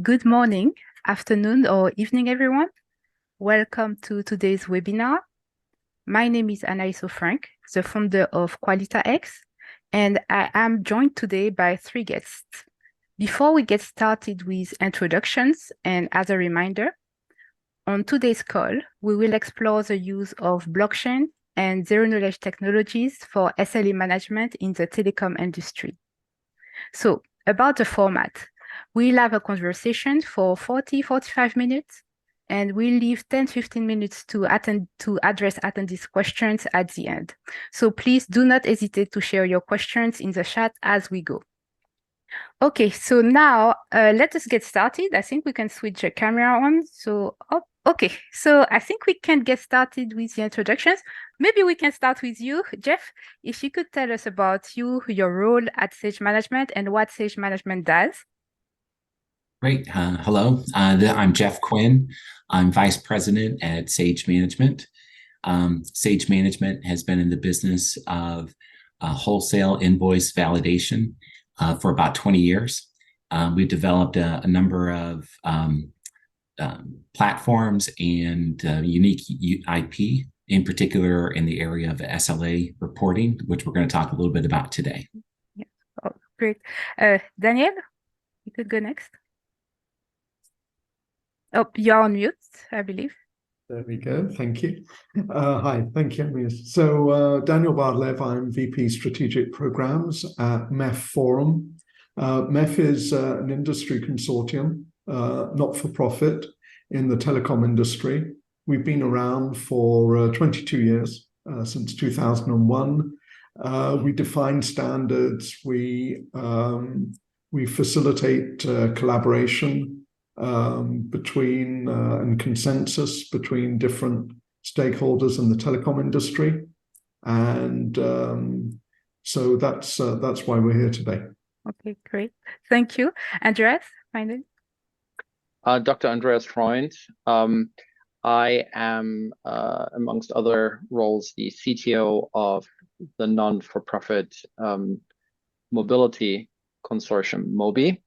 Good morning, afternoon, or evening, everyone. Welcome to today's webinar. My name is Andreas, the founder of QualitaX, and I am joined today by three guests. Before we get started with introductions, and as a reminder, on today's call, we will explore the use of blockchain and zero-knowledge technologies for SLA management in the telecom industry. So, about the format, we'll have a conversation for 45 minutes, and we'll leave 10-15 minutes to address attendees' questions at the end. So please do not hesitate to share your questions in the chat as we go. Okay, so now let us get started. I think we can switch the camera on. Okay, so I think we can get started with the introductions. Maybe we can start with you, Jeff. If you could tell us about you, your role at Sage Management, and what Sage Management does. Great. Hello, I'm Jeff Quinn. I'm Vice President at Sage Management. Sage Management has been in the business of wholesale invoice validation for about 20 years. We've developed a number of platforms and unique IP, in particular in the area of SLA reporting, which we're going to talk a little bit about today. Yeah. Oh, great. Daniel, you could go next. Oh, you're on mute, I believe. There we go. Thank you. Hi, thank you, Andreas. So Daniel Bar-Lev, I'm VP Strategic Programs at MEF Forum. MEF is an industry consortium, not-for-profit in the telecom industry. We've been around for 22 years, since 2001. We define standards. We facilitate collaboration between and consensus between different stakeholders in the telecom industry, and so that's why we're here today. Okay, great. Thank you. Andreas, finally. Dr. Andreas Freund. I am, amongst other roles, the CTO of the non-for-profit mobility consortium, MOBI,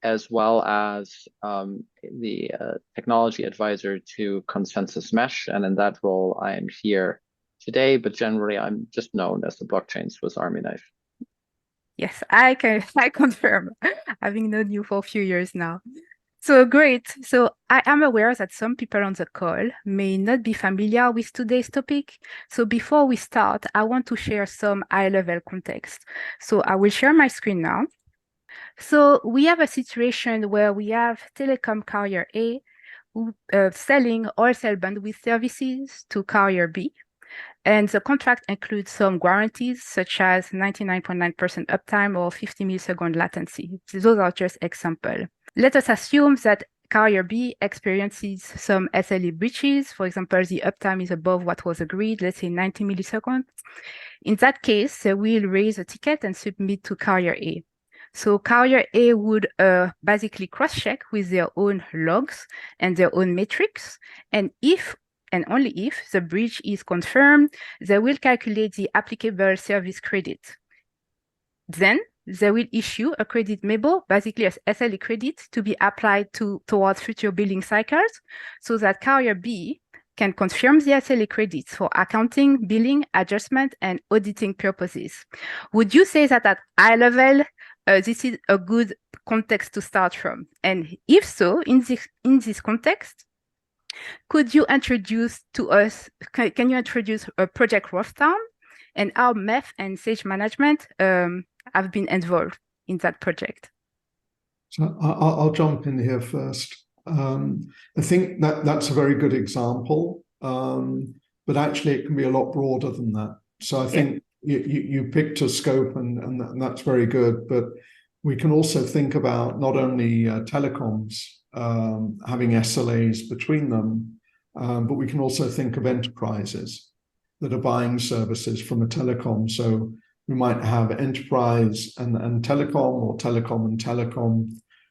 as well as the technology advisor to Consensys Mesh. And in that role, I am here today, but generally I'm just known as the blockchain Swiss Army knife. Yes, I confirm, having known you for a few years now. So great. So I am aware that some people on the call may not be familiar with today's topic. So before we start, I want to share some high-level context. So I will share my screen now. So we have a situation where we have telecom carrier A who selling wholesale bandwidth services to carrier B. And the contract includes some guarantees such as 99.9% uptime or 50 millisecond latency. Those are just examples. Let us assume that carrier B experiences some SLA breaches. For example, the uptime is above what was agreed, let's say 90 milliseconds. In that case, they will raise a ticket and submit to carrier A. So carrier A would basically cross-check with their own logs and their own metrics. And if and only if the breach is confirmed, they will calculate the applicable service credit. Then they will issue a credit memo, basically as SLA credit, to be applied towards future billing cycles so that carrier B can confirm the SLA credits for accounting, billing, adjustment, and auditing purposes. Would you say that at high level, this is a good context to start from? And if so, in this context, could you introduce to us, can you introduce a Project Roughtowne and how MEF and Sage Management have been involved in that project? So I'll jump in here first. I think that's a very good example, but actually it can be a lot broader than that. So I think you picked a scope and that's very good, but we can also think about not only telecoms having SLAs between them, but we can also think of enterprises that are buying services from a telecom. So we might have enterprise and telecom, or telecom and telecom,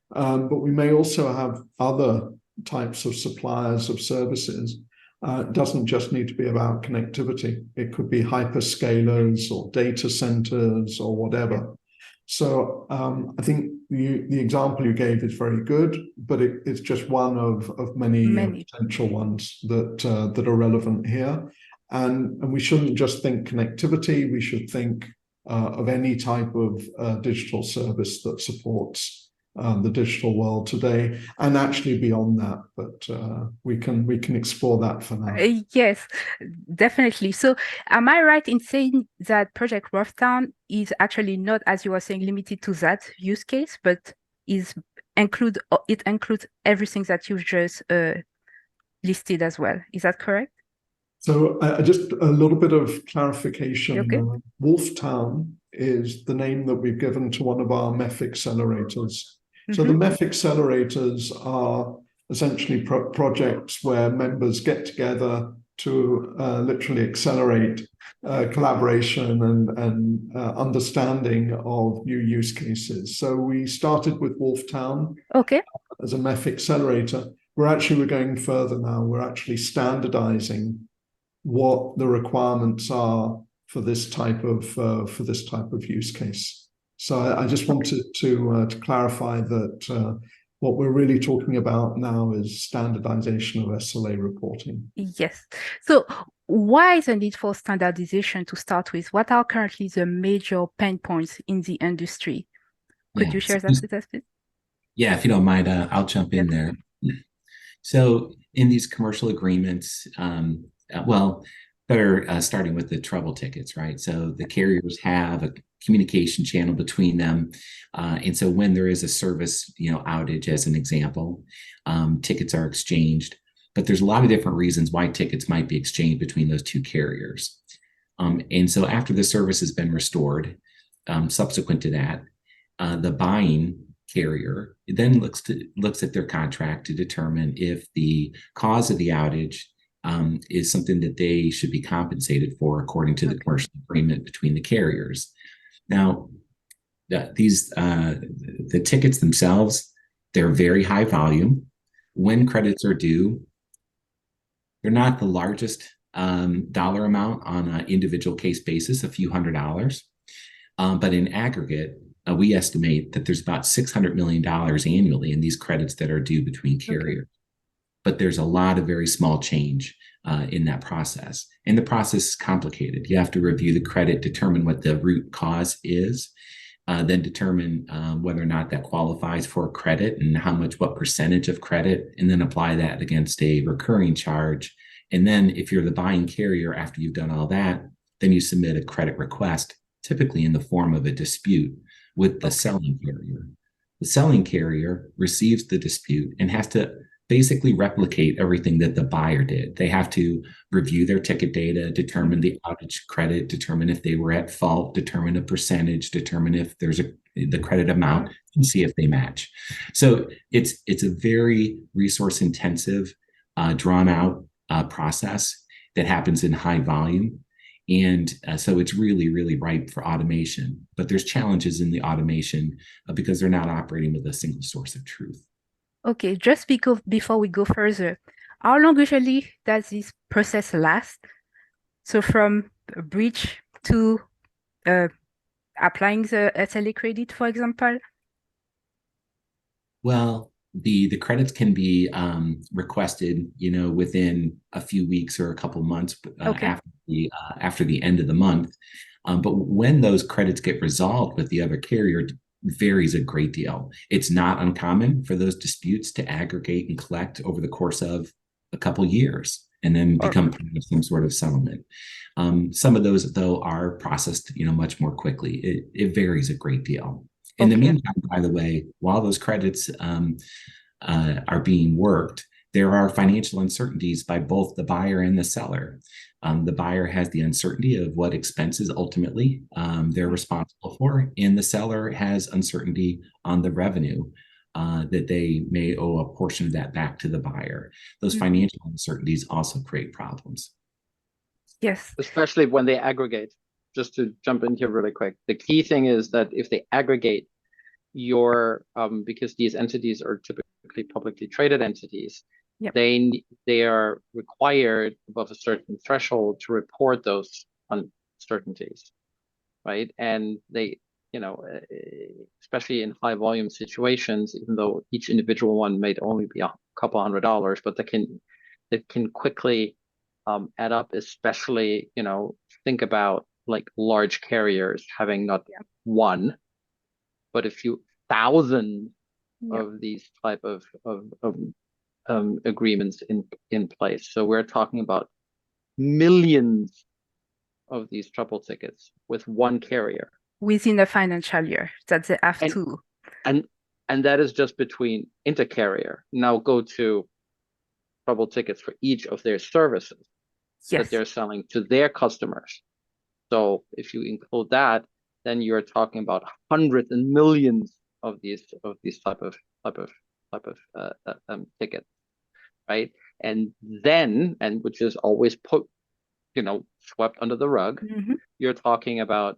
but we may also have other types of suppliers of services. It doesn't just need to be about connectivity. It could be hyperscalers or data centers or whatever. So I think the example you gave is very good, but it's just one of many Many. potential ones that are relevant here. And we shouldn't just think connectivity, we should think of any type of digital service that supports the digital world today, and actually beyond that. But we can explore that for now. Yes, definitely. So, am I right in saying that Project Roughtown is actually not, as you were saying, limited to that use case, but it includes everything that you've just listed as well? Is that correct? So just a little bit of clarification. Okay. Wolftown is the name that we've given to one of our MEF accelerators. So the MEF accelerators are essentially projects where members get together to literally accelerate collaboration and understanding of new use cases. So we started with Wolftown Okay. as a MEF accelerator. We're going further now. We're actually standardizing what the requirements are for this type of use case. So I just wanted to clarify that what we're really talking about now is standardization of SLA reporting. Yes. So why the need for standardization to start with? What are currently the major pain points in the industry? Could you share that with us, please? Yeah, if you don't mind, I'll jump in there. So in these commercial agreements, better starting with the trouble tickets, right? So the carriers have a communication channel between them. And so when there is a service, outage, as an example, tickets are exchanged. But there's a lot of different reasons why tickets might be exchanged between those two carriers. And so after the service has been restored, subsequent to that, the buying carrier then looks at their contract to determine if the cause of the outage is something that they should be compensated for according to the commercial agreement between the carriers. Now, the tickets themselves, they're very high volume. When credits are due, they're not the largest dollar amount on an individual case basis, a few $100s, but in aggregate, we estimate that there's about $600 million annually in these credits that are due between carriers. But there's a lot of very small change in that process. And the process is complicated. You have to review the credit, determine what the root cause is, then determine whether or not that qualifies for credit and what percentage of credit, and then apply that against a recurring charge. And then if you're the buying carrier, after you've done all that, then you submit a credit request, typically in the form of a dispute with the selling carrier. The selling carrier receives the dispute and has to basically replicate everything that the buyer did. They have to review their ticket data, determine the outage credit, determine if they were at fault, determine a percentage, determine if there's the credit amount, and see if they match. So it's a very resource intensive, drawn out process that happens in high volume. And so it's really, really ripe for automation. But there's challenges in the automation because they're not operating with a single source of truth. Okay, just before we go further, how long usually does this process last? So from a breach to applying the SLA credit, for example? Well, the credits can be requested, within a few weeks or a couple months after the end of the month. But when those credits get resolved with the other carrier, varies a great deal. It's not uncommon for those disputes to aggregate and collect over the course of a couple years and then become part of some sort of settlement. Some of those, though, are processed, much more quickly. It varies a great deal. In the meantime, by the way, while those credits are being worked, there are financial uncertainties by both the buyer and the seller. The buyer has the uncertainty of what expenses ultimately they're responsible for, and the seller has uncertainty on the revenue that they may owe a portion of that back to the buyer. Those financial uncertainties also create problems. Yes. Especially when they aggregate. Just to jump in here really quick, the key thing is that if they aggregate because these entities are typically publicly traded entities, they are required above a certain threshold to report those uncertainties, right? And especially in high volume situations, even though each individual one may only be a couple $100, but that can quickly add up, especially, think about like large carriers having not one, but a few thousand of these type of agreements in place. So we're talking about millions of these trouble tickets with one carrier within a financial year that they have to. And that is just between intercarrier. Now go to trouble tickets for each of their services that they're selling to their customers. So if you include that, then you're talking about hundreds and millions of these type of tickets, right? And which is always put, swept under the rug. You're talking about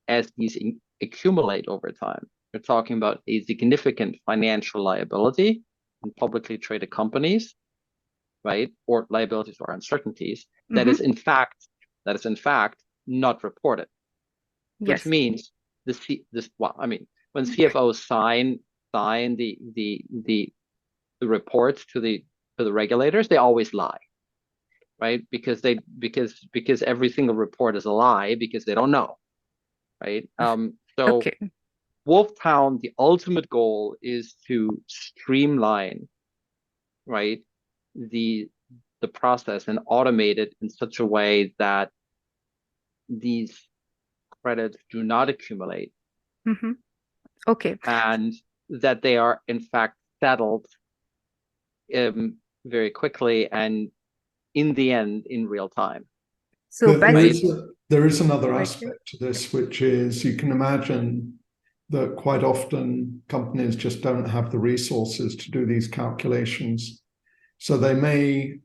as these accumulate over time, you're talking about a significant financial liability in publicly traded companies, right? Or liabilities or uncertainties that is in fact not reported, which means when CFOs sign the reports to the regulators, they always lie, right? Because every single report is a lie because they don't know, right? So Wolftown, the ultimate goal is to streamline, right, the process and automate it in such a way that these credits do not accumulate. And that they are in fact settled very quickly and in the end in real time. So there is another aspect to this, which is you can imagine that quite often companies just don't have the resources to do these calculations. So they may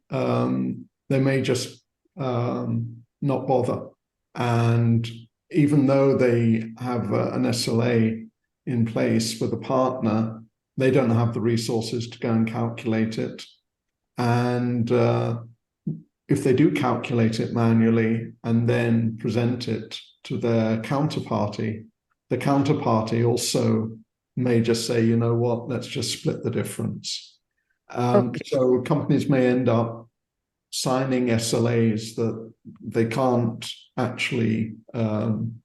just not bother. And even though they have an SLA in place with a partner, they don't have the resources to go and calculate it. And if they do calculate it manually and then present it to their counterparty, the counterparty also may just say, you know what, let's just split the difference. So companies may end up signing SLAs that they can't actually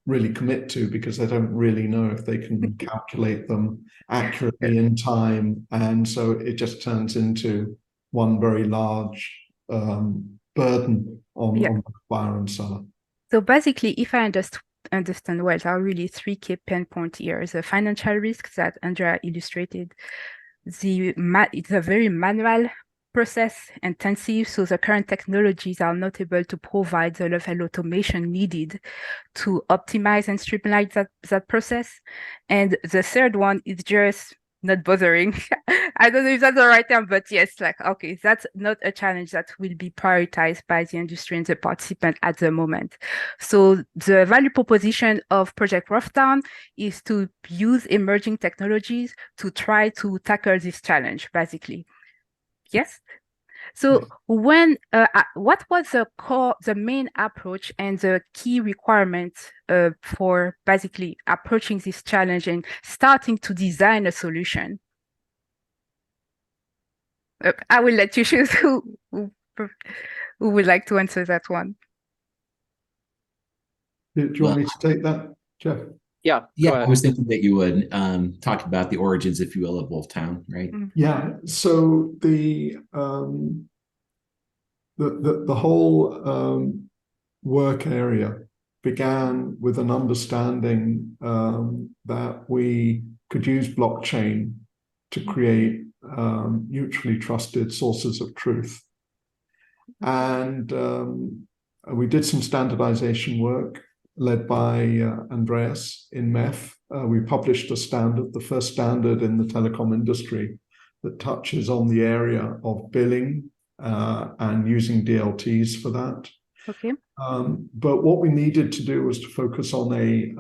really commit to because they don't really know if they can calculate them accurately in time. And so it just turns into one very large burden on the buyer and seller. So basically, if I understand well, there are really three key pain points here. The financial risk that Andrea illustrated, it's a very manual process intensive, so the current technologies are not able to provide the level of automation needed to optimize and streamline that process. And the third one is just not bothering. I don't know if that's the right term, but yes, that's not a challenge that will be prioritized by the industry and the participant at the moment. So the value proposition of Project Wolftown is to use emerging technologies to try to tackle this challenge, basically. Yes. So what was the main approach and the key requirements for basically approaching this challenge and starting to design a solution? I will let you choose who would like to answer that one. Do you want me to take that, Jeff? Yeah, I was thinking that you would talk about the origins, if you will, of Wolftown, right? Yeah. So the whole work area began with an understanding that we could use blockchain to create mutually trusted sources of truth. And we did some standardization work led by Andreas in MEF. We published a standard, the first standard in the telecom industry that touches on the area of billing and using DLTs for that. But what we needed to do was to focus on a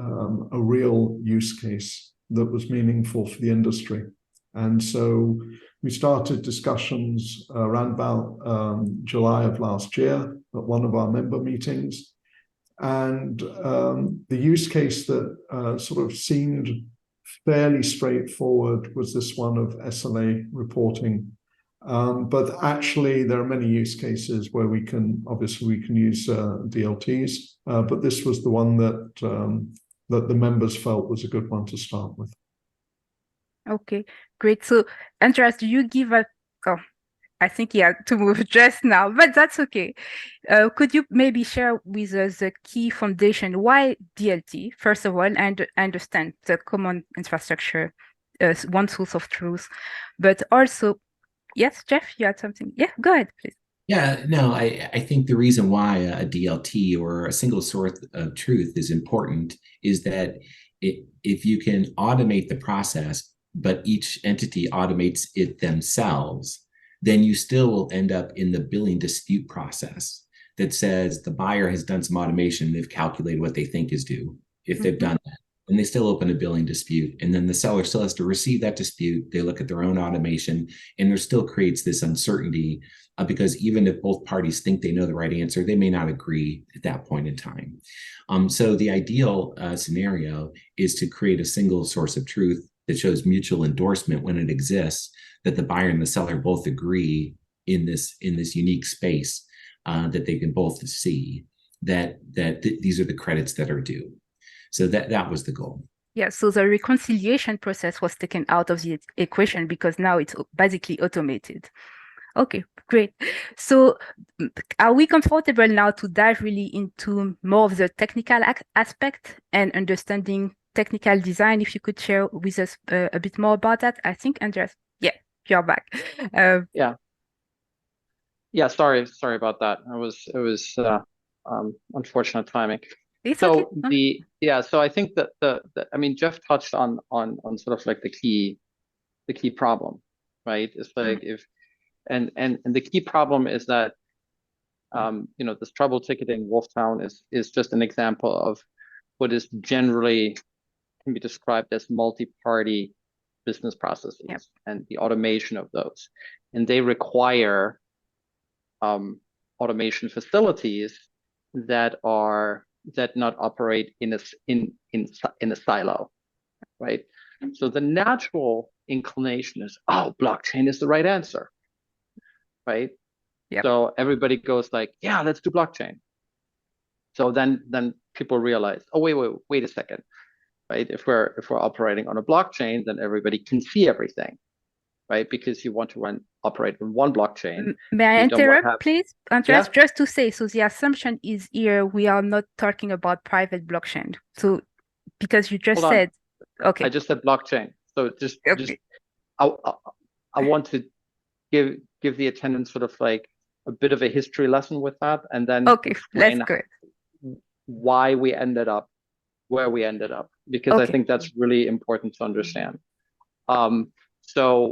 real use case that was meaningful for the industry. And so we started discussions around about July of last year at one of our member meetings. And the use case that sort of seemed fairly straightforward was this one of SLA reporting. But actually, there are many use cases where we can use DLTs, but this was the one that that the members felt was a good one to start with. Okay, great. So, Andreas, do you give a, oh, I think he had to move just now, but that's okay. Could you maybe share with us the key foundation? Why DLT, first of all, and understand the common infrastructure, one source of truth, but also, yes, Jeff, you had something. Yeah, go ahead, please. Yeah, no, I think the reason why a DLT or a single source of truth is important is that if you can automate the process, but each entity automates it themselves, then you still will end up in the billing dispute process that says the buyer has done some automation, they've calculated what they think is due. If they've done that, and they still open a billing dispute, and then the seller still has to receive that dispute. They look at their own automation, and there still creates this uncertainty because even if both parties think they know the right answer, they may not agree at that point in time. So the ideal scenario is to create a single source of truth that shows mutual endorsement when it exists, that the buyer and the seller both agree in this unique space that they can both see that these are the credits that are due. So that was the goal. Yeah, so the reconciliation process was taken out of the equation because now it's basically automated. Okay, great. So are we comfortable now to dive really into more of the technical aspect and understanding technical design? If you could share with us a bit more about that. I think, Andreas, yeah, you're back. Yeah, sorry about that. It was unfortunate timing. It's so okay. So I think that I mean, Jeff touched on sort of like the key problem, right? It's like and the key problem is that this trouble ticketing Wolftown is just an example of what is generally can be described as multi-party business processes and the automation of those, and they require automation facilities that not operate in a silo, right? So the natural inclination is, oh, blockchain is the right answer, right? So everybody goes like, yeah, let's do blockchain. So then people realize, oh, wait a second, right? If we're operating on a blockchain, then everybody can see everything, right? Because you want to operate on one blockchain. May I interrupt, please? Andreas, just to say, so the assumption is here we are not talking about private blockchain. So because you just said, okay. I just said blockchain. So just I want to give the attendants sort of like a bit of a history lesson with that, and then let's go. Why we ended up where we ended up, because I think that's really important to understand. And there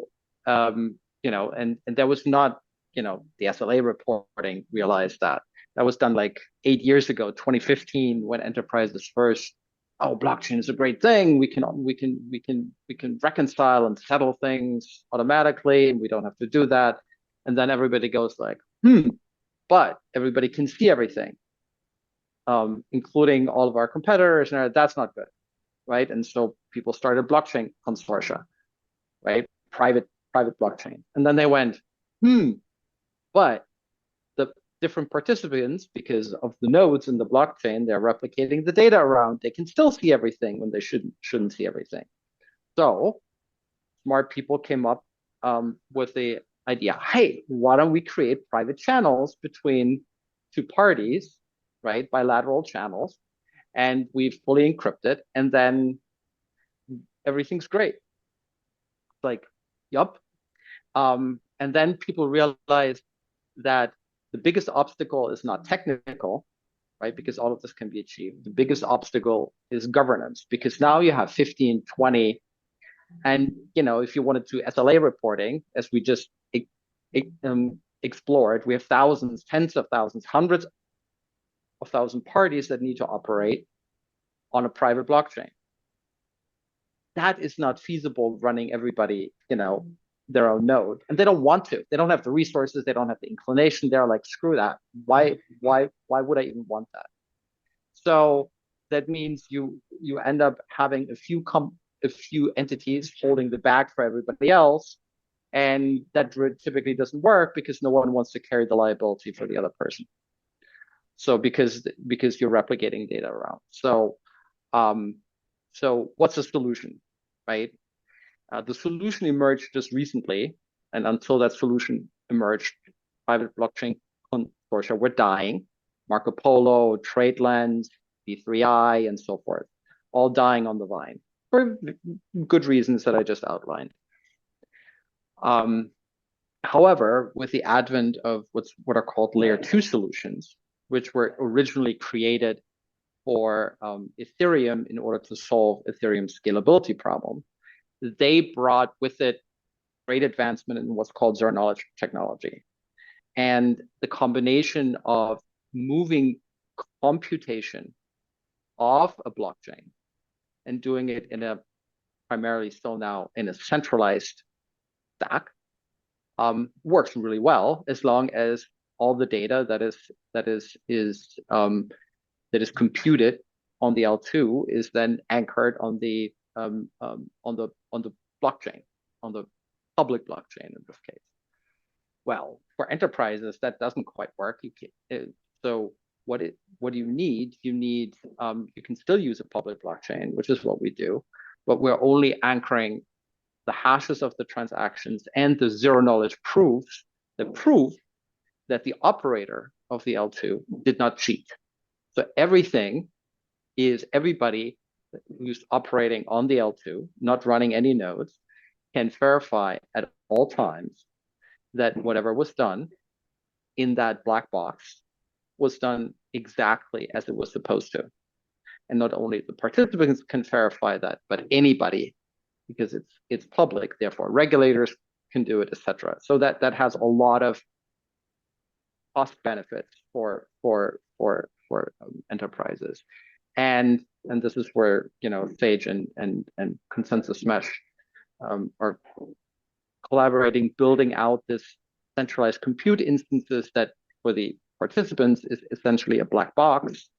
was not, the SLA reporting realized that was done like 8 years ago, 2015, when enterprises first, oh, blockchain is a great thing. We can reconcile and settle things automatically, and we don't have to do that. And then everybody goes like, but everybody can see everything, including all of our competitors, and that's not good, right? And so people started blockchain consortia, right? Private blockchain. And then they went, but the different participants, because of the nodes in the blockchain, they're replicating the data around. They can still see everything when they shouldn't see everything. So smart people came up with the idea, hey, why don't we create private channels between two parties, right? Bilateral channels, and we've fully encrypted, and then everything's great. It's like, yup. And then people realized that the biggest obstacle is not technical, right? Because all of this can be achieved. The biggest obstacle is governance, because now you have 15, 20, and if you wanted to SLA reporting, as we just explored, we have thousands, tens of thousands, hundreds of thousand parties that need to operate on a private blockchain. That is not feasible running everybody, their own node, and they don't want to. They don't have the resources. They don't have the inclination. They're like, screw that. Why would I even want that? So that means you end up having a few entities holding the bag for everybody else, and that typically doesn't work because no one wants to carry the liability for the other person. So because you're replicating data around. So what's the solution, right? The solution emerged just recently, and until that solution emerged, private blockchain consortia were dying. Marco Polo, TradeLens, B3I, and so forth, all dying on the vine for good reasons that I just outlined. However, with the advent of what are called layer 2 solutions, which were originally created for Ethereum in order to solve Ethereum's scalability problem, they brought with it great advancement in what's called zero knowledge technology. And the combination of moving computation off a blockchain and doing it in a primarily still now in a centralized stack works really well, as long as all the data that is computed on the L2 is then anchored on the blockchain, on the public blockchain in this case. Well, for enterprises, that doesn't quite work. So what do you need? You can still use a public blockchain, which is what we do, but we're only anchoring the hashes of the transactions and the zero knowledge proofs that prove that the operator of the L2 did not cheat. So everybody who's operating on the L2, not running any nodes, can verify at all times that whatever was done in that black box was done exactly as it was supposed to. And not only the participants can verify that, but anybody, because it's public, therefore regulators can do it, etc. So that has a lot of cost benefits for enterprises. And this is where Sage and Consensys Mesh are collaborating, building out this centralized compute instances that for the participants is essentially a black box,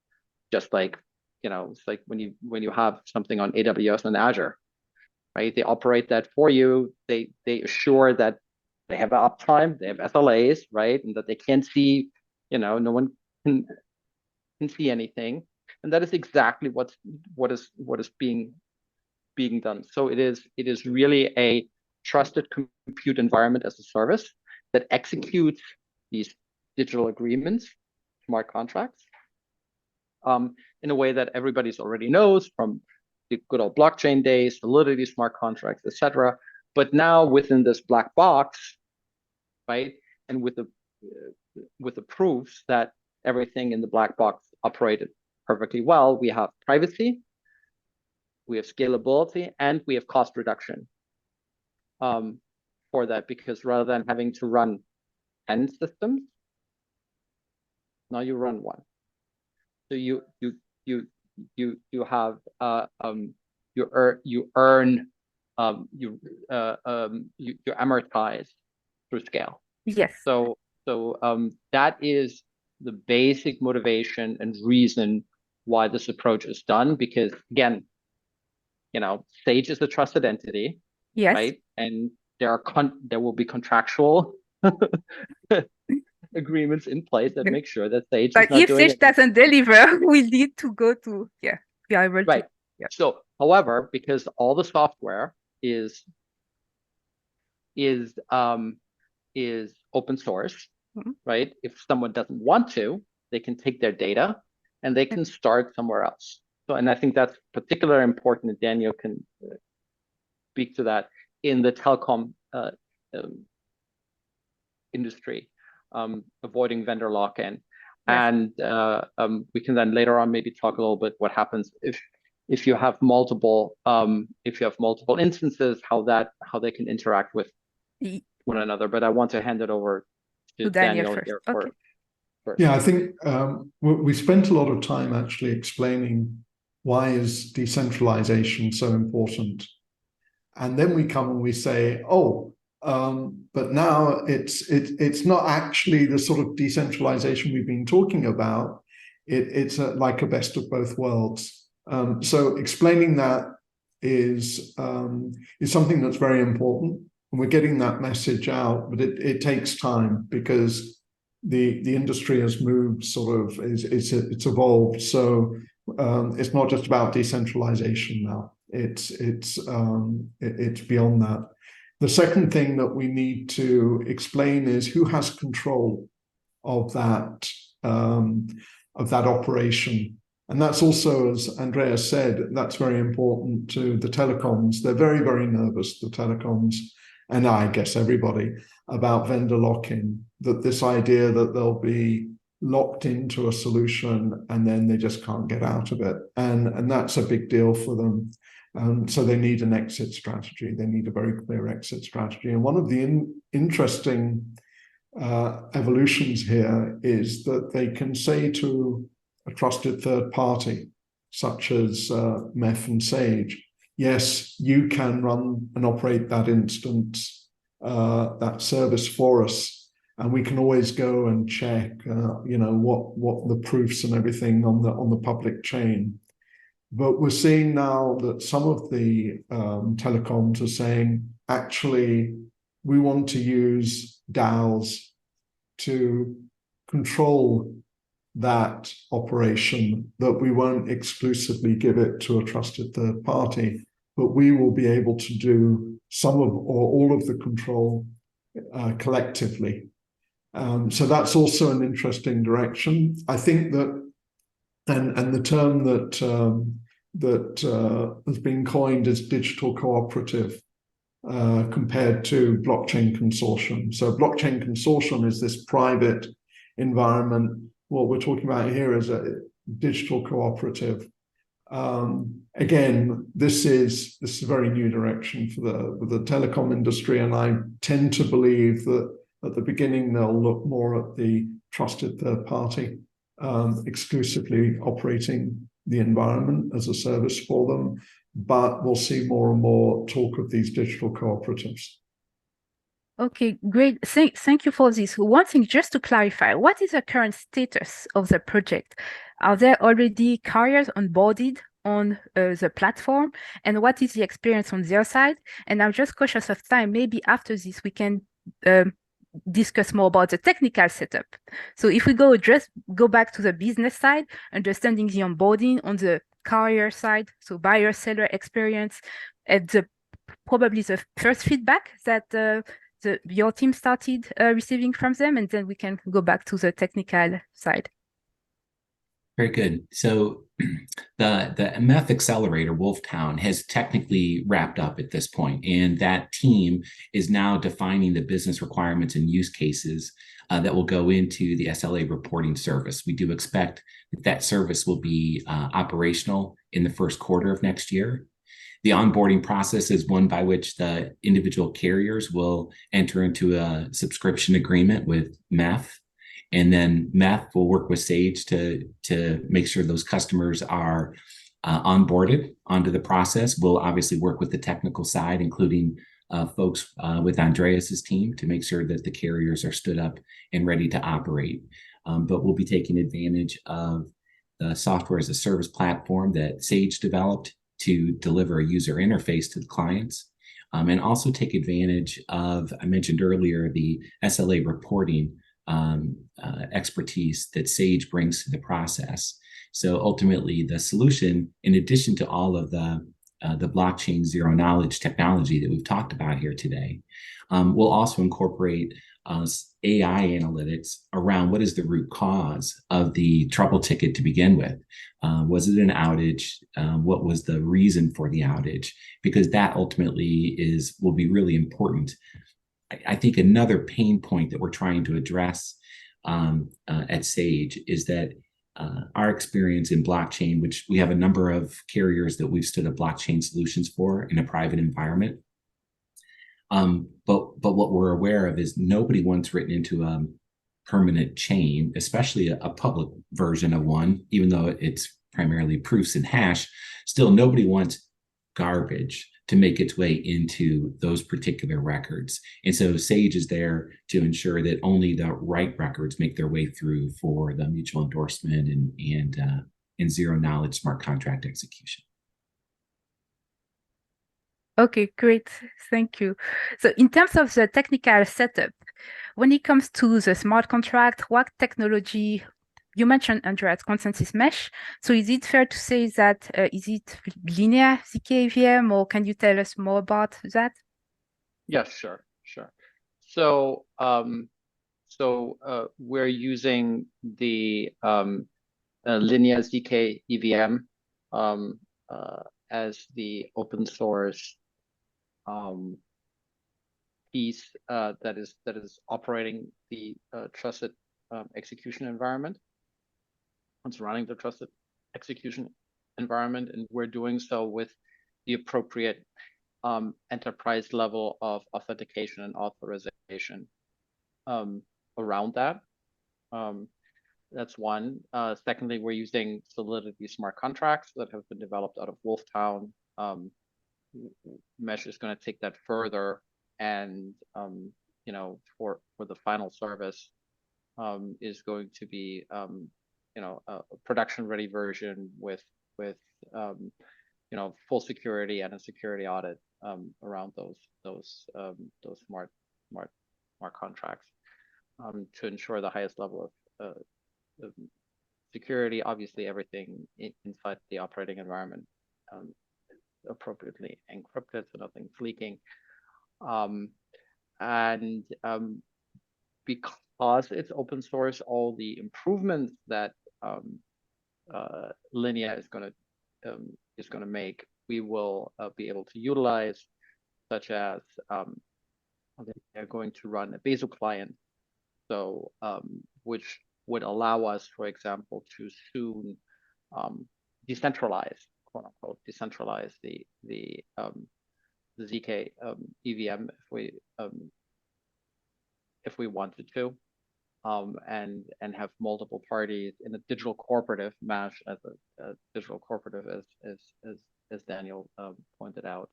just like it's like when you have something on AWS and Azure, right? They operate that for you. They assure that they have uptime, they have SLAs, right, and that they can't see, no one can see anything, and that is exactly what is being done. So it is really a trusted compute environment as a service that executes these digital agreements, smart contracts, in a way that everybody's already knows from the good old blockchain days, Solidity smart contracts, etc. But now within this black box, right, and with the proofs that everything in the black box operated perfectly well, we have privacy, we have scalability, and we have cost reduction for that, because rather than having to run 10 systems, now you run one. So you have you amortize through scale. Yes. So that is the basic motivation and reason why this approach is done, because again, Sage is a trusted entity, Yes. right? And there will be contractual agreements in place that make sure that Sage is But not if doing Sage doesn't deliver, we need to go to we are able right. to. Yeah. So, however, because all the software is open source, right? If someone doesn't want to, they can take their data and they can start somewhere else. So, and I think that's particularly important, and Daniel can speak to that in the telecom industry, avoiding vendor lock-in. Yes. And we can then later on maybe talk a little bit what happens if you have multiple instances, how they can interact with one another. But I want to hand it over to Daniel first. Here okay. first. Yeah, I think we spent a lot of time actually explaining why is decentralization so important. And then we come and we say, but now it's not actually the sort of decentralization we've been talking about. it's like a best of both worlds. So explaining that is something that's very important, and we're getting that message out, but it takes time because the industry has moved, sort of, it's evolved. So it's not just about decentralization now. It's beyond that. The second thing that we need to explain is who has control of that operation. And that's also, as Andreas said, that's very important to the telecoms. They're very, very nervous, the telecoms, and I guess everybody, about vendor lock-in, that this idea that they'll be locked into a solution and then they just can't get out of it. And that's a big deal for them. So they need an exit strategy. They need a very clear exit strategy. And one of the interesting evolutions here is that they can say to a trusted third party, such as MEF and Sage, yes, you can run and operate that instance, that service for us, and we can always go and check, what the proofs and everything on the public chain. But we're seeing now that some of the telecoms are saying, actually, we want to use DAOs to control that operation, that we won't exclusively give it to a trusted third party, but we will be able to do some of or all of the control collectively. So that's also an interesting direction. I think that, and the term that has been coined as digital cooperative compared to blockchain consortium. So blockchain consortium is this private environment. What we're talking about here is a digital cooperative. Again, this is a very new direction for the telecom industry, and I tend to believe that at the beginning they'll look more at the trusted third party, exclusively operating the environment as a service for them. But we'll see more and more talk of these digital cooperatives. Okay, great. Thank you for this. One thing, just to clarify, what is the current status of the project? Are there already carriers onboarded on the platform? And what is the experience on their side? And I'm just cautious of time. Maybe after this, we can discuss more about the technical setup. So if we just go back to the business side, understanding the onboarding on the carrier side, so buyer seller experience, and probably the first feedback that your team started receiving from them, and then we can go back to the technical side. Very good. So the MEF accelerator, Wolftown, has technically wrapped up at this point, and that team is now defining the business requirements and use cases that will go into the SLA reporting service. We do expect that service will be operational in the first quarter of next year. The onboarding process is one by which the individual carriers will enter into a subscription agreement with MEF. And then MEF will work with Sage to make sure those customers are onboarded onto the process. We'll obviously work with the technical side, including folks with Andreas's team, to make sure that the carriers are stood up and ready to operate. But we'll be taking advantage of the software as a service platform that Sage developed to deliver a user interface to the clients, and also take advantage of, I mentioned earlier, the SLA reporting expertise that Sage brings to the process. So ultimately, the solution, in addition to all of the blockchain zero knowledge technology that we've talked about here today, will also incorporate AI analytics around what is the root cause of the trouble ticket to begin with. Was it an outage? What was the reason for the outage? Because that ultimately will be really important. I think another pain point that we're trying to address at Sage is that our experience in blockchain, which we have a number of carriers that we've stood up blockchain solutions for in a private environment. But what we're aware of is nobody wants written into a permanent chain, especially a public version of one, even though it's primarily proofs and hash. Still, nobody wants garbage to make its way into those particular records. And so Sage is there to ensure that only the right records make their way through for the mutual endorsement and zero knowledge smart contract execution. Okay, great. Thank you. So in terms of the technical setup, when it comes to the smart contract, what technology, you mentioned Andreas Consensys mesh. So is it fair to say that is it linear ZK-VM, or can you tell us more about that? Yeah, sure. So we're using the linear ZK EVM as the open source piece that is operating the trusted execution environment. It's running the trusted execution environment, and we're doing so with the appropriate enterprise level of authentication and authorization around that. That's one. Secondly, we're using Solidity smart contracts that have been developed out of Wolftown. Mesh is going to take that further, and for the final service is going to be a production ready version with full security and a security audit around those smart contracts to ensure the highest level of security. Obviously, everything inside the operating environment appropriately encrypted, so nothing's leaking. Because it's open source, all the improvements that Linea is going to make, we will be able to utilize, such as they're going to run a Bazel client, so which would allow us, for example, to soon decentralize, quote unquote, decentralize the ZK EVM if we wanted to, and have multiple parties in a digital cooperative mesh, as a digital cooperative, as Daniel pointed out,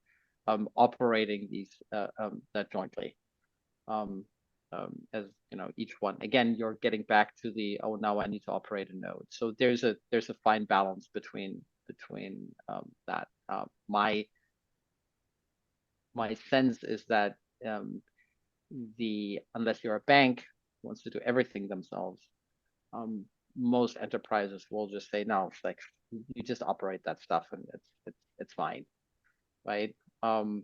operating these that jointly. As each one, again, you're getting back to the, oh, now I need to operate a node. So there's a fine balance between that. My sense is that unless you're a bank who wants to do everything themselves, most enterprises will just say, no, it's like you just operate that stuff and it's fine, right? But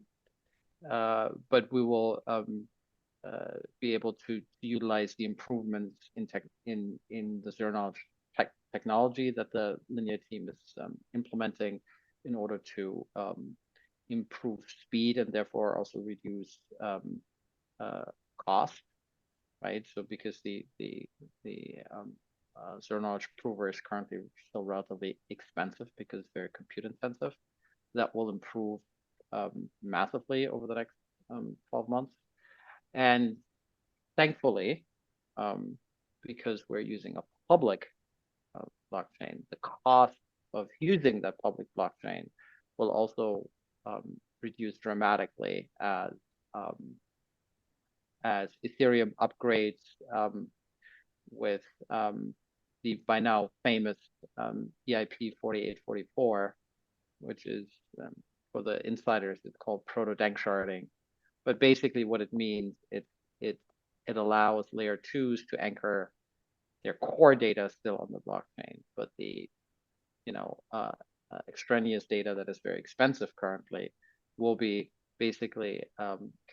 we will be able to utilize the improvements in the zero knowledge technology that the Linea team is implementing in order to improve speed and therefore also reduce cost, right? So because the zero knowledge prover is currently still relatively expensive because it's very compute intensive, that will improve massively over the next 12 months. And thankfully, because we're using a public blockchain, the cost of using that public blockchain will also reduce dramatically as Ethereum upgrades with the by now famous EIP 4844, which is for the insiders, it's called proto-danksharding. But basically, what it means, it allows layer 2s to anchor their core data still on the blockchain, but the extraneous data that is very expensive currently will be basically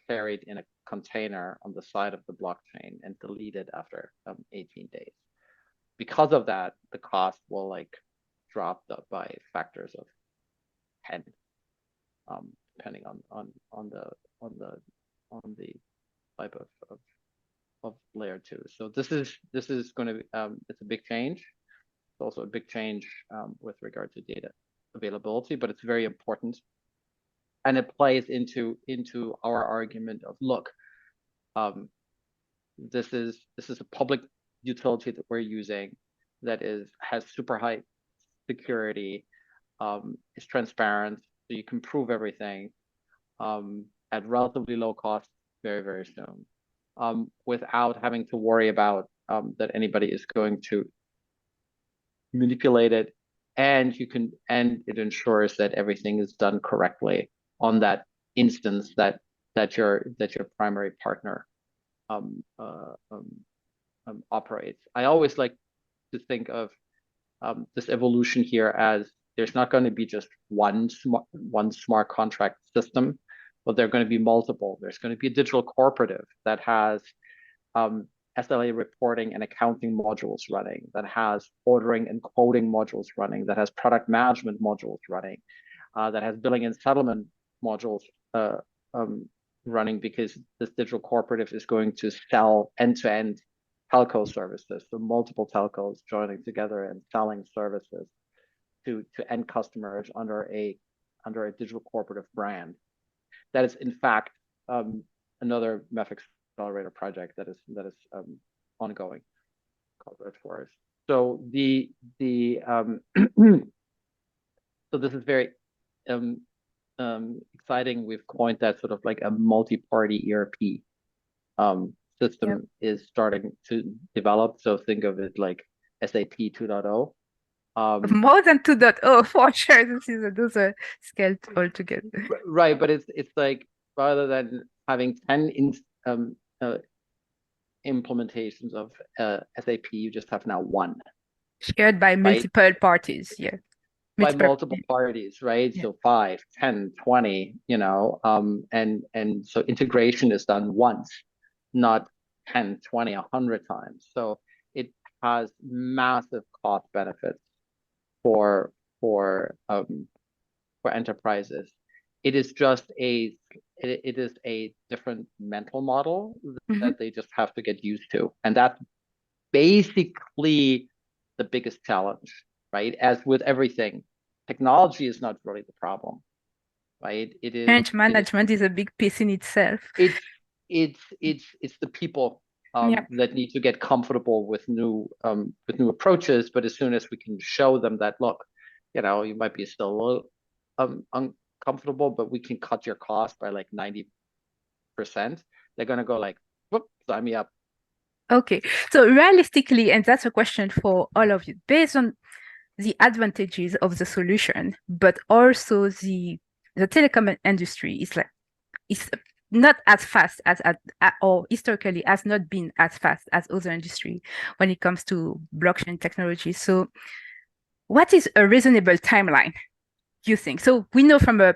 carried in a container on the side of the blockchain and deleted after 18 days. Because of that, the cost will drop by factors of 10, depending on the type of layer 2. So this is going to be it's a big change. It's also a big change with regard to data availability, but it's very important, and it plays into our argument of, look, this is a public utility that we're using that has super high security, is transparent, so you can prove everything. at relatively low cost very, very soon, without having to worry about that anybody is going to manipulate it, and it ensures that everything is done correctly on that instance that your primary partner operates. I always like to think of this evolution here as there's not going to be just one smart contract system, but there are going to be multiple. There's going to be a digital corporative that has SLA reporting and accounting modules running, that has ordering and quoting modules running, that has product management modules running, that has billing and settlement modules running, because this digital corporative is going to sell end-to-end telco services. So multiple telcos joining together and selling services to end customers under a digital corporative brand. That is in fact another MEF accelerator project that is ongoing corporate for us. So so this is very exciting. We've coined that sort of like a multi-party ERP system is starting to develop. So think of it like SAP 2.0. More than 2.0 for sure. Those are scaled all together. Right, but it's like rather than having 10 implementations of SAP, you just have now one. Shared by multiple parties, yeah. By multiple parties, right? Yeah. So 5, 10, 20, and so integration is done once, not 10, 20, 100 times. So it has massive cost benefits for enterprises. It is just it is a different mental model that they just have to get used to, and that's basically the biggest challenge, right? As with everything, technology is not really the problem, right? It is change management is a big piece in itself. It's the people that need to get comfortable with new approaches. But as soon as we can show them that, look, you might be still a little uncomfortable, but we can cut your cost by like 90%, they're gonna go like, whoop, sign me up. Okay, so realistically, and that's a question for all of you, based on the advantages of the solution, but also the telecom industry is not as fast as or historically has not been as fast as other industry when it comes to blockchain technology. So what is a reasonable timeline, you think? So we know from a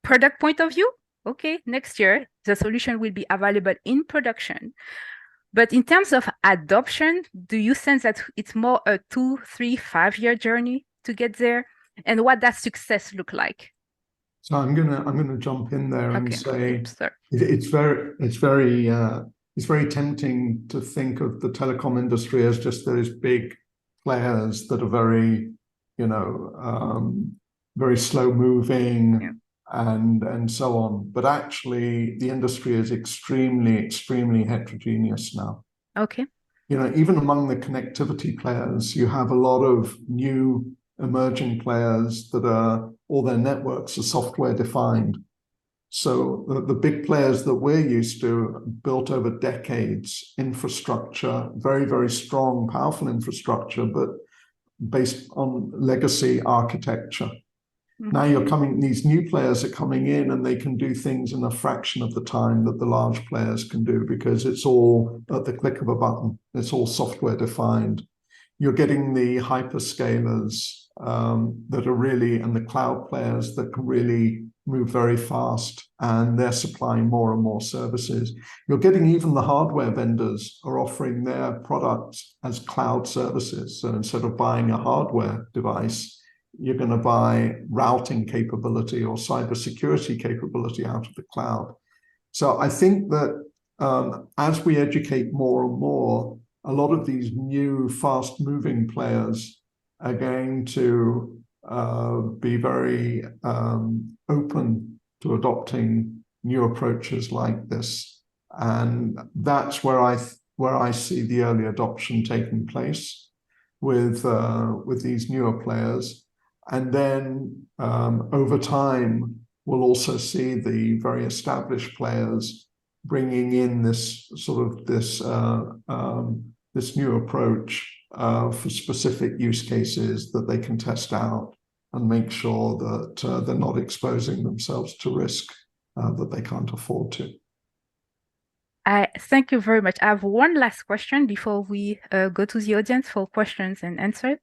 product point of view, okay, next year the solution will be available in production. But in terms of adoption, do you sense that it's more a 2, 3, 5-year journey to get there? And what does success look like? So I'm gonna jump in there and say it's very tempting to think of the telecom industry as just those big players that are very, very slow moving and so on. But actually, the industry is extremely heterogeneous now. Okay. Even among the connectivity players, you have a lot of new emerging players that all their networks are software defined. So the big players that we're used to built over decades infrastructure, very strong, powerful infrastructure, but based on legacy architecture. Now these new players are coming in and they can do things in a fraction of the time that the large players can do, because it's all at the click of a button. It's all software defined. You're getting the hyperscalers that are really, and the cloud players that can really move very fast, and they're supplying more and more services. You're getting even the hardware vendors are offering their products as cloud services. So instead of buying a hardware device, you're going to buy routing capability or cybersecurity capability out of the cloud. So I think that as we educate more and more, a lot of these new fast-moving players are going to be very open to adopting new approaches like this. And that's where I see the early adoption taking place with these newer players. And then over time, we'll also see the very established players bringing in this sort of this new approach for specific use cases that they can test out and make sure that they're not exposing themselves to risk that they can't afford to. I thank you very much. I have one last question before we go to the audience for questions and answers.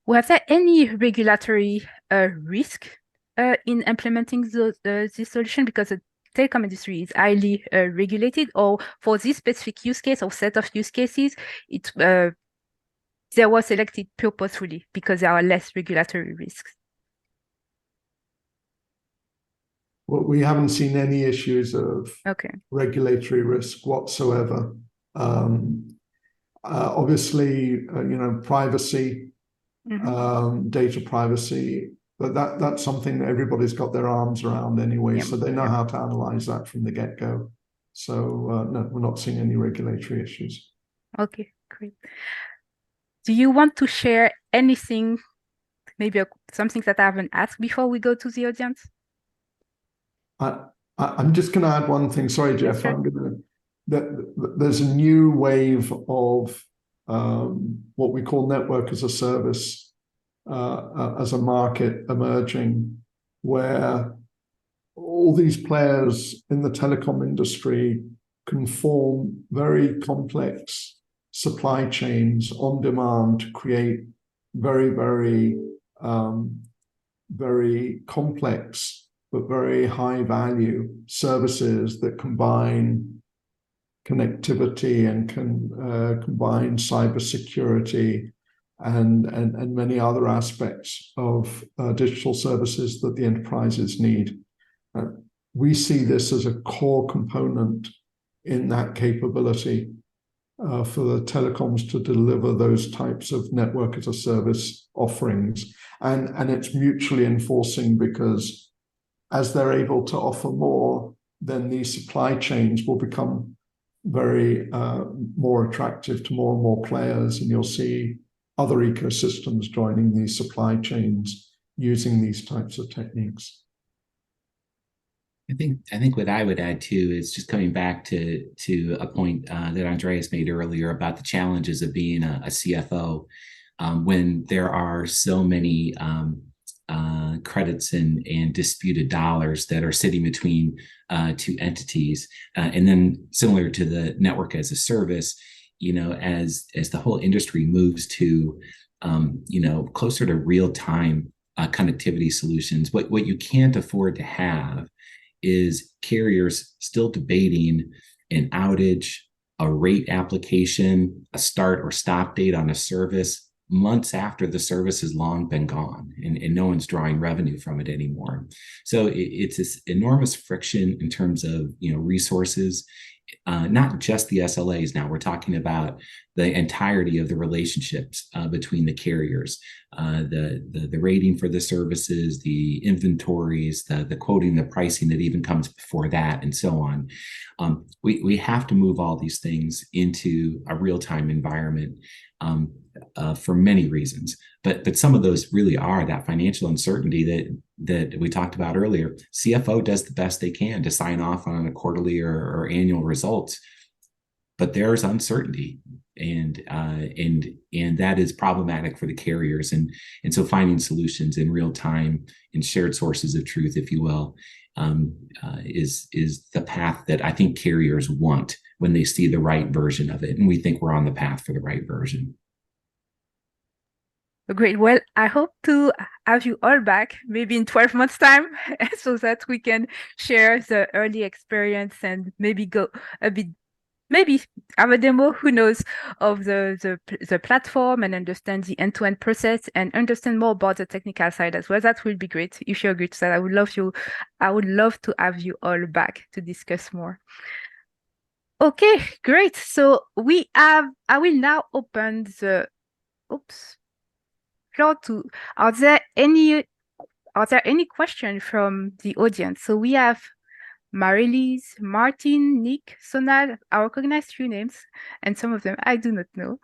Was there any regulatory risk in implementing this solution, because the telecom industry is highly regulated, or for this specific use case or set of use cases, they were selected purposefully because there are less regulatory risks? Well, we haven't seen any issues of Okay. regulatory risk whatsoever. Obviously, privacy, data privacy, but that's something that everybody's got their arms around anyway, so they know how to analyze that from the get-go. So no, we're not seeing any regulatory issues. Okay, great. Do you want to share anything, maybe something that I haven't asked before we go to the audience? I'm just going to add one thing. Sorry, Jeff. Sure. There's a new wave of what we call network as a service as a market emerging, where all these players in the telecom industry can form very complex supply chains on demand to create very, very, very complex but very high value services that combine connectivity and can combine cybersecurity and many other aspects of digital services that the enterprises need. We see this as a core component in that capability for the telecoms to deliver those types of network as a service offerings. And it's mutually enforcing, because as they're able to offer more, then these supply chains will become very more attractive to more and more players, and you'll see other ecosystems joining these supply chains using these types of techniques. I think what I would add too is just coming back to a point that Andreas made earlier about the challenges of being a CFO when there are so many credits and disputed dollars that are sitting between two entities. And then similar to the network as a service, as the whole industry moves to, closer to real-time connectivity solutions, what you can't afford to have is carriers still debating an outage, a rate application, a start or stop date on a service months after the service has long been gone, and no one's drawing revenue from it anymore. So it's this enormous friction in terms of resources, not just the SLAs. Now we're talking about the entirety of the relationships between the carriers, the rating for the services, the inventories, the quoting, the pricing that even comes before that, and so on. We have to move all these things into a real-time environment for many reasons, but some of those really are that financial uncertainty that we talked about earlier. CFO does the best they can to sign off on a quarterly or annual results, but there's uncertainty, and that is problematic for the carriers, and so finding solutions in real time in shared sources of truth, if you will, is the path that I think carriers want when they see the right version of it, and we think we're on the path for the right version. Great. Well, I hope to have you all back maybe in 12 months' time so that we can share the early experience and maybe go a bit, maybe have a demo, who knows, of the platform, and understand the end-to-end process and understand more about the technical side as well. That will be great. If you agree to that, I would love to have you all back to discuss more. Okay, great. So I will now open the floor to, are there any questions from the audience? So we have Marie-Lise, Martin, Nick, Sonal. I recognize few names, and some of them I do not know.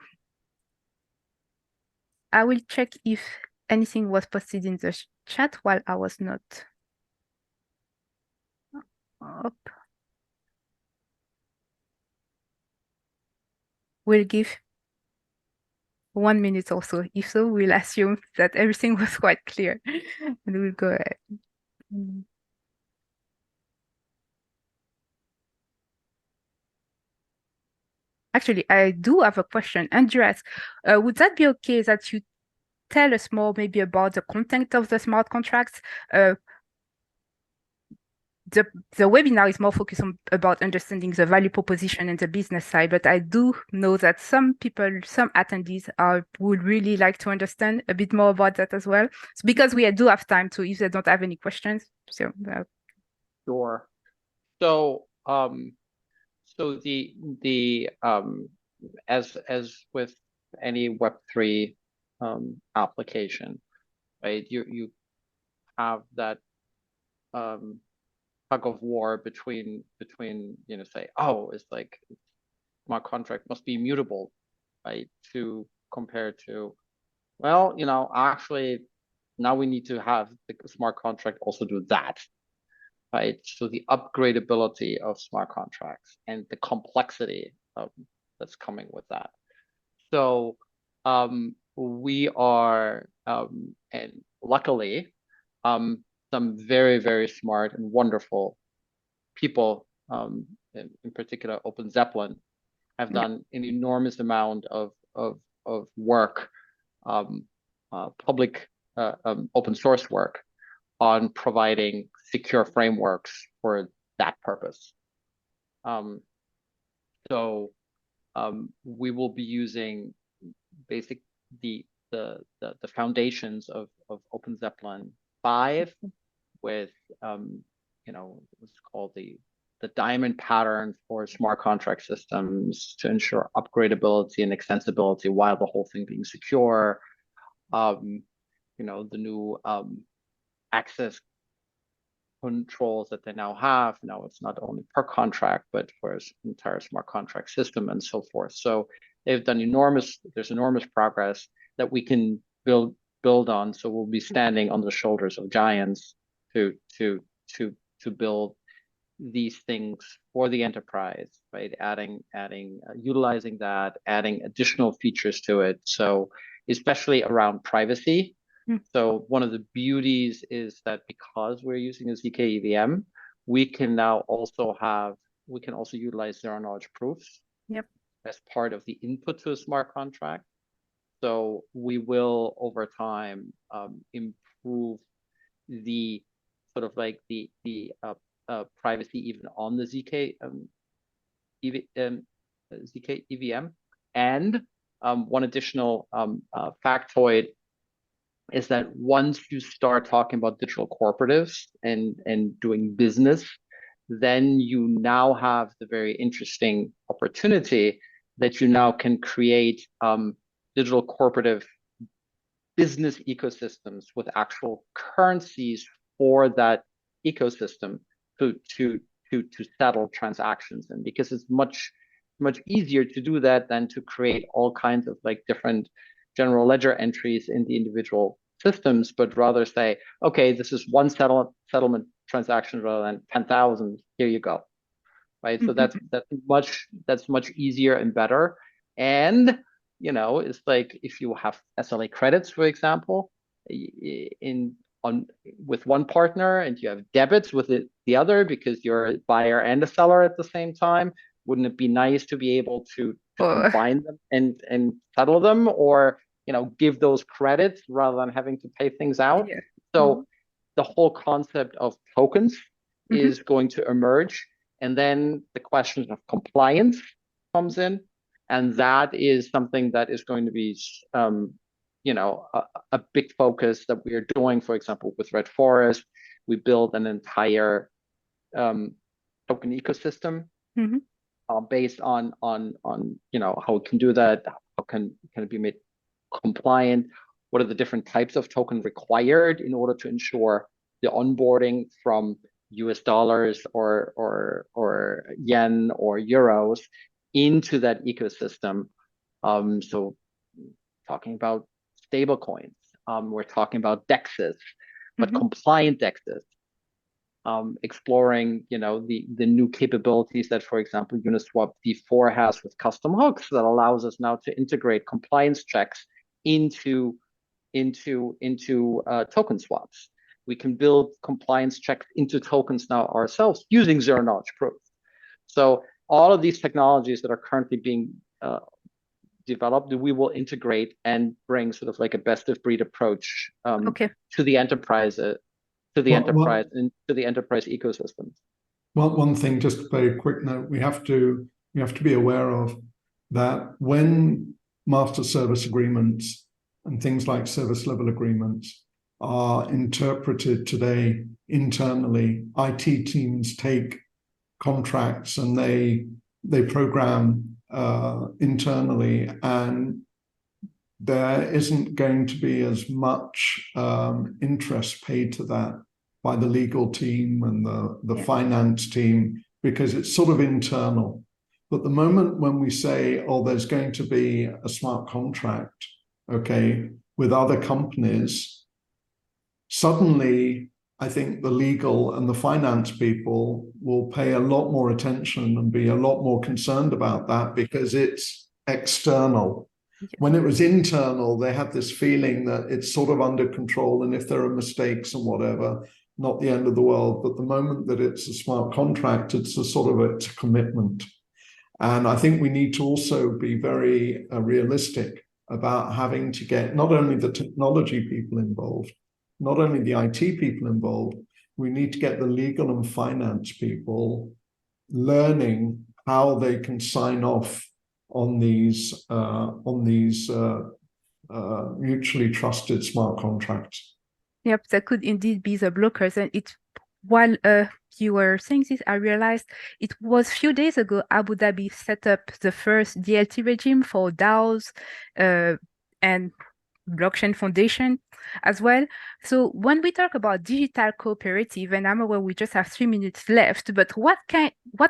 I will check if anything was posted in the chat while I was not up. We'll give 1 minute or so. If so, we'll assume that everything was quite clear and we'll go ahead. Actually, I do have a question. Andreas, would that be okay that you tell us more maybe about the content of the smart contracts? The webinar is more focused on about understanding the value proposition and the business side, but I do know that some people, some attendees would really like to understand a bit more about that as well. So because we do have time to, if they don't have any questions. So Sure. So the as with any Web3 application, right? You have that tug of war between say, oh, it's like smart contract must be immutable, right? To compare to, well, actually now we need to have the smart contract also do that, right? So the upgradability of smart contracts and the complexity that's coming with that. So we are, and luckily, some very, very smart and wonderful people, in particular, Open Zeppelin, have done an enormous amount of work, public open source work on providing secure frameworks for that purpose. So we will be using the foundations of Open Zeppelin 5 with what's called the diamond pattern for smart contract systems to ensure upgradability and extensibility while the whole thing being secure. The new access controls that they now have. Now it's not only per contract, but for an entire smart contract system and so forth. So they've done there's enormous progress that we can build on. So we'll be standing on the shoulders of giants to build these things for the enterprise, right? Utilizing that, adding additional features to it. So especially around privacy. So one of the beauties is that because we're using a ZK EVM, we can also utilize zero knowledge proofs as part of the input to a smart contract. So we will over time improve the sort of like the privacy even on the ZK ZK EVM. And one additional factoid is that once you start talking about digital cooperatives and doing business, then you now have the very interesting opportunity that you now can create digital cooperative business ecosystems with actual currencies for that ecosystem to settle transactions in, because it's much easier to do that than to create all kinds of like different general ledger entries in the individual systems, but rather say, okay, this is one settlement transaction rather than 10,000. Here you go, right? So that's much easier and better. And it's like if you have SLA credits, for example, with one partner, and you have debits with the other because you're a buyer and a seller at the same time, wouldn't it be nice to be able to combine them and settle them, or give those credits rather than having to pay things out? So the whole concept of tokens is going to emerge, and then the question of compliance comes in, and that is something that is going to be a big focus that we are doing. For example, with Red Forest, we build an entire token ecosystem based on how we can do that, how can it be made compliant, what are the different types of token required in order to ensure the onboarding from US dollars or yen or euros into that ecosystem. So talking about stable coins, we're talking about DEXs, but compliant DEXs. exploring, the new capabilities that, for example, Uniswap v4 has with custom hooks that allows us now to integrate compliance checks into token swaps. We can build compliance checks into tokens now ourselves using zero-knowledge proof. So all of these technologies that are currently being developed, we will integrate and bring sort of like a best-of-breed approach to the enterprise, and to the enterprise ecosystem. One thing, just a very quick note, we have to be aware of that when master service agreements and things like service level agreements are interpreted today internally, IT teams take contracts and they program internally, and there isn't going to be as much interest paid to that by the legal team and the finance team, because it's sort of internal. But the moment when we say, oh, there's going to be a smart contract, okay, with other companies, suddenly I think the legal and the finance people will pay a lot more attention and be a lot more concerned about that, because it's external. When it was internal, they had this feeling that it's sort of under control, and if there are mistakes and whatever, not the end of the world. But the moment that it's a smart contract, it's a sort of a commitment. And I think we need to also be very realistic about having to get not only the technology people involved, not only the IT people involved, we need to get the legal and finance people learning how they can sign off on these mutually trusted smart contracts. Yep, that could indeed be the blockers. And while you were saying this, I realized it was a few days ago Abu Dhabi set up the first DLT regime for DAOs and blockchain foundation as well. So when we talk about digital cooperative, and I'm aware we just have 3 minutes left, but what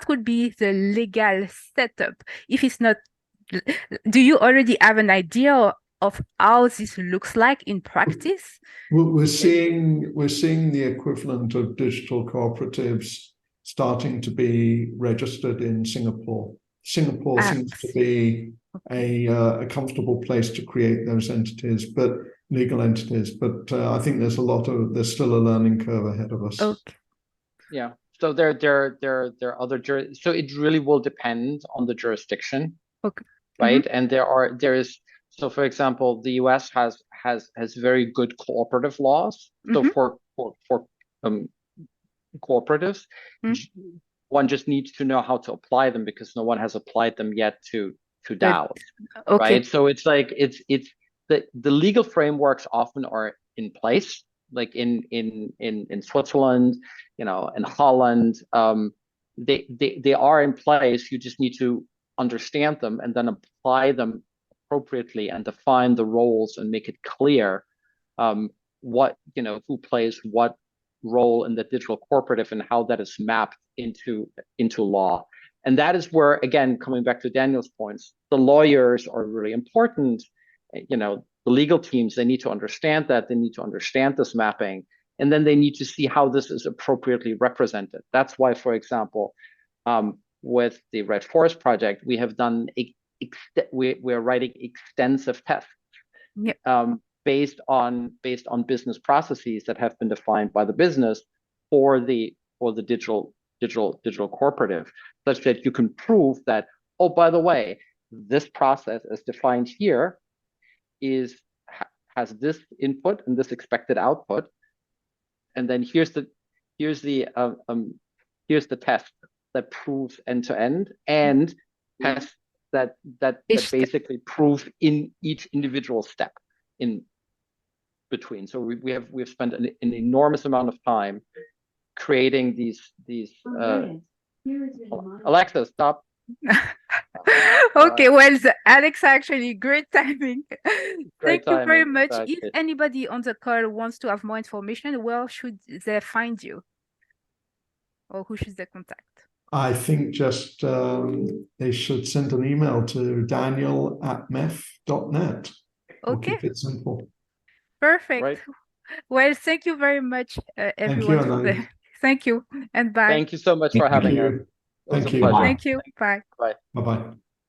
would be the legal setup if it's not? Do you already have an idea of how this looks like in practice? We're seeing the equivalent of digital cooperatives starting to be registered in Singapore. Singapore seems to be a comfortable place to create those entities, but legal entities. But I think there's still a learning curve ahead of us. Okay. Yeah. So there are other so it really will depend on the jurisdiction. Okay. Right. And there is. So, for example, the US has very good cooperative laws. So for cooperatives, one just needs to know how to apply them, because no one has applied them yet to DAOs. Okay. Right. So it's like it's the legal frameworks often are in place, like in Switzerland, in Holland. They are in place. You just need to understand them and then apply them appropriately and define the roles and make it clear who plays what role in the digital cooperative and how that is mapped into law. And that is where, again, coming back to Daniel's points, the lawyers are really important. The legal teams, they need to understand that, they need to understand this mapping, and then they need to see how this is appropriately represented. That's why, for example, with the Red Forest project, we have done we're writing extensive tests based on business processes that have been defined by the business for the digital cooperative, such that you can prove that, oh, by the way, this process as defined here has this input and this expected output, and then here's the test that proves end to end, and tests that basically prove in each individual step in between. So we've spent an enormous amount of time creating these. Alexa, stop. Okay, well, Alex, actually, great timing. Thank you very much. Exactly. If anybody on the call wants to have more information, where should they find you? Or who should they contact? I think just they should send an email to daniel@mef.net. Okay. We'll keep it simple. Perfect. Right. Well, thank you very much, everyone. Thank you and bye. Thank you so much for Thank having you. us. It was Thank a you. pleasure. Thank you. Bye. Bye. Bye-bye.